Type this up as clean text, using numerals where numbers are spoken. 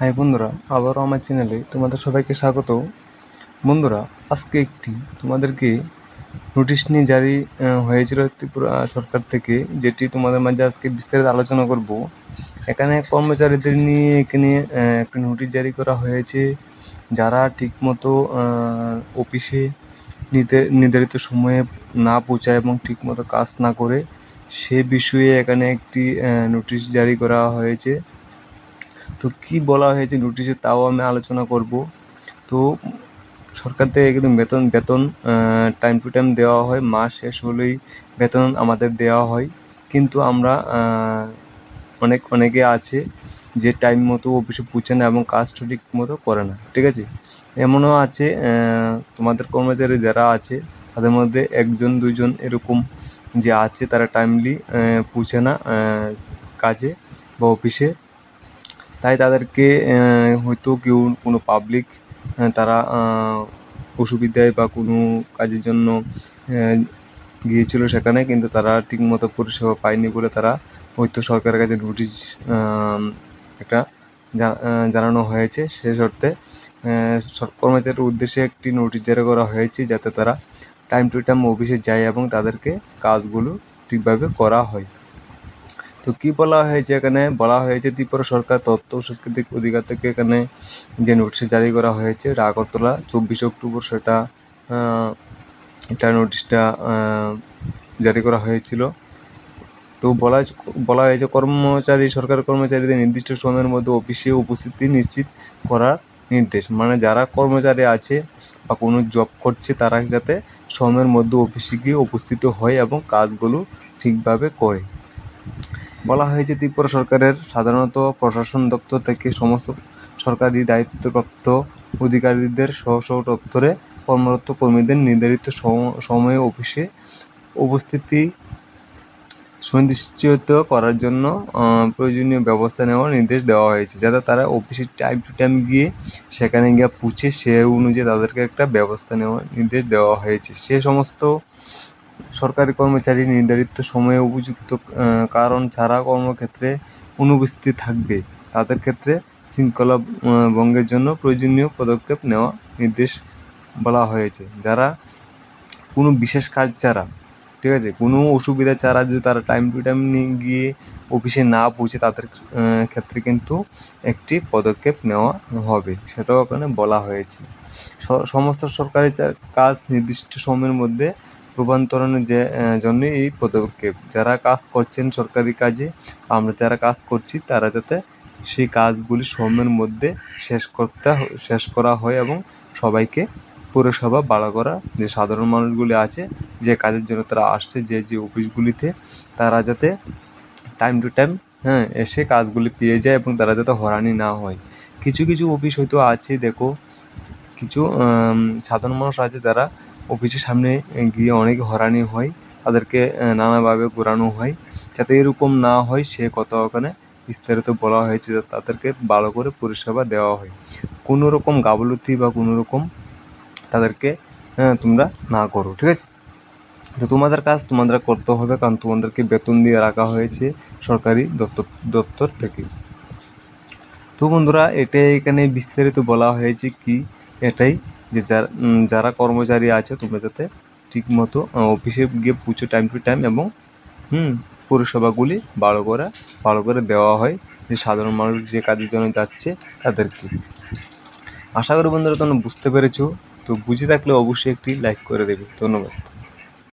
High বন্ধুরা, আবারও আমার চ্যানেলে তোমাদের সবাইকে স্বাগত। বন্ধুরা, আজকে একটি তোমাদেরকে নোটিশ নিয়ে জারি হয়েছিল ত্রিপুরা সরকার থেকে, যেটি তোমাদের মাঝে আজকে বিস্তারিত আলোচনা করব। এখানে কর্মচারীদের নিয়ে একটি নোটিশ জারি করা হয়েছে, যারা ঠিকমতো অফিসে নির্ধারিত সময়ে না পৌঁছায় এবং ঠিকমতো কাজ না করে, সে বিষয়ে এখানে একটি নোটিশ জারি করা হয়েছে। তো কি বলা হয়েছে নোটিশে তাও আমি আলোচনা করব। তো সরকার থেকে একদম বেতন টাইম টু টাইম দেওয়া হয়, মাস শেষ হলেই বেতন আমাদের দেওয়া হয়। কিন্তু আমরা অনেকে আছে যে টাইম মতো অফিসে পৌঁছে না এবং কাজটা ঠিক মতো করে না, ঠিক আছে। এমনও আছে তোমাদের কর্মচারী যারা আছে তাদের মধ্যে একজন দুইজন এরকম যে আছে, তারা টাইমলি পৌঁছে না কাজে বা অফিসে। তাই তাদেরকে হয়তো কোনো পাবলিক তারা অসুবিধায় বা কোনো কাজের জন্য গিয়েছিল সেখানে, কিন্তু তারা ঠিকমতো পরিষেবা পায়নি বলে তারা হয়তো সরকারের কাছে নোটিশ একটা জানানো হয়েছে। সে শর্তে কর্মচারীর উদ্দেশ্যে একটি নোটিশ জারি করা হয়েছে, যাতে তারা টাইম টু টাইম অফিসে যায় এবং তাদেরকে কাজগুলো ঠিকভাবে করা হয়। তো কি বলা হয়েছে, এখানে বলা হয়েছে ত্রিপুরা সরকার তথ্য ও সাংস্কৃতিক অধিকার থেকে এখানে যে নোটিশ জারি করা হয়েছে, এটা আগরতলা 24 অক্টোবর সেটা এটা নোটিশটা জারি করা হয়েছিল। তো বলা হয়েছে সরকারি কর্মচারীদের নির্দিষ্ট সময়ের মধ্যে অফিসে উপস্থিতি নিশ্চিত করার নির্দেশ। মানে যারা কর্মচারী আছে বা কোনো জব করছে, তারা যাতে সময়ের মধ্যে অফিসে গিয়ে উপস্থিত হয় এবং কাজগুলো ঠিকভাবে করে। বলা হয়েছে ত্রিপুরা সরকারের সাধারণত প্রশাসন দপ্তর থেকে সমস্ত সরকারি দায়িত্বপ্রাপ্ত অধিকারীদের স্ব দপ্তরে কর্মরত কর্মীদের নির্ধারিত সময়ে অফিসে উপস্থিতি সুনিশ্চিত করার জন্য প্রয়োজনীয় ব্যবস্থা নেওয়ার নির্দেশ দেওয়া হয়েছে, যাতে তারা অফিসে টাইম টু টাইম গিয়ে সেখানে গিয়ে পৌঁছে সে অনুযায়ী তাদেরকে একটা ব্যবস্থা নেওয়ার নির্দেশ দেওয়া হয়েছে। সে সমস্ত সরকারি কর্মচারী নির্ধারিত সময়ে উপযুক্ত কারণ ছাড়া কর্মক্ষেত্রে অনুপস্থিত থাকবে, তাদের ক্ষেত্রে শৃঙ্খলা ভঙ্গের জন্য প্রয়োজনীয় পদক্ষেপ নেওয়া নির্দেশ বলা হয়েছে। যারা কোনো বিশেষ কাজ ছাড়া, ঠিক আছে, কোনো অসুবিধা ছাড়া যদি তারা টাইম টু টাইম গিয়ে অফিসে না পৌঁছে, তাদের ক্ষেত্রে কিন্তু একটি পদক্ষেপ নেওয়া হবে, সেটাও ওখানে বলা হয়েছে। সমস্ত সরকারি কাজ নির্দিষ্ট সময়ের মধ্যে রূপান্তরণের জন্য এই পদক্ষেপ। যারা কাজ করছেন সরকারি কাজে, আমরা যারা কাজ করছি, তারা যাতে সেই কাজগুলি সময়ের মধ্যে শেষ করা হয় এবং সবাইকে পরিষেবা ভালো করা, যে সাধারণ মানুষগুলি আছে যে কাজের জন্য তারা আসছে যে অফিসগুলিতে, তারা যাতে টাইম টু টাইম এসে কাজগুলি পেয়ে যায় এবং তারা যাতে হয়রানি না হয়। কিছু অফিস হয়তো আছে, দেখো কিছু সাধারণ মানুষ আছে যারা অফিসের সামনে গিয়ে অনেক হয়রানি হয়, তাদেরকে নানাভাবে ঘোরানো হয়। যাতে এরকম না হয় সে কথা ওখানে বিস্তারিত বলা হয়েছে, যাতে তাদেরকে ভালো করে পরিষেবা দেওয়া হয়, কোনো রকম গাফলতি বা কোনো রকম তাদেরকে তোমরা না করো, ঠিক আছে। তো তোমাদের কাজ তোমাদের করতে হবে, কারণ তোমাদেরকে বেতন দিয়ে রাখা হয়েছে সরকারি দপ্তর থেকে। তো বন্ধুরা, এটাই এখানে বিস্তারিত বলা হয়েছে কি, এটাই যে যারা কর্মচারী আছে, তোমরা যাতে ঠিকমতো অফিসে গিয়ে পৌঁছো টাইম টু টাইম এবং পরিষেবাগুলি ভালো করে দেওয়া হয়, যে সাধারণ মানুষ যে কাজের জন্য যাচ্ছে তাদেরকে। আশা করি বন্ধুরা তোমরা বুঝতে পেরেছো। তো বুঝে থাকলে অবশ্যই একটি লাইক করে দেবে। ধন্যবাদ।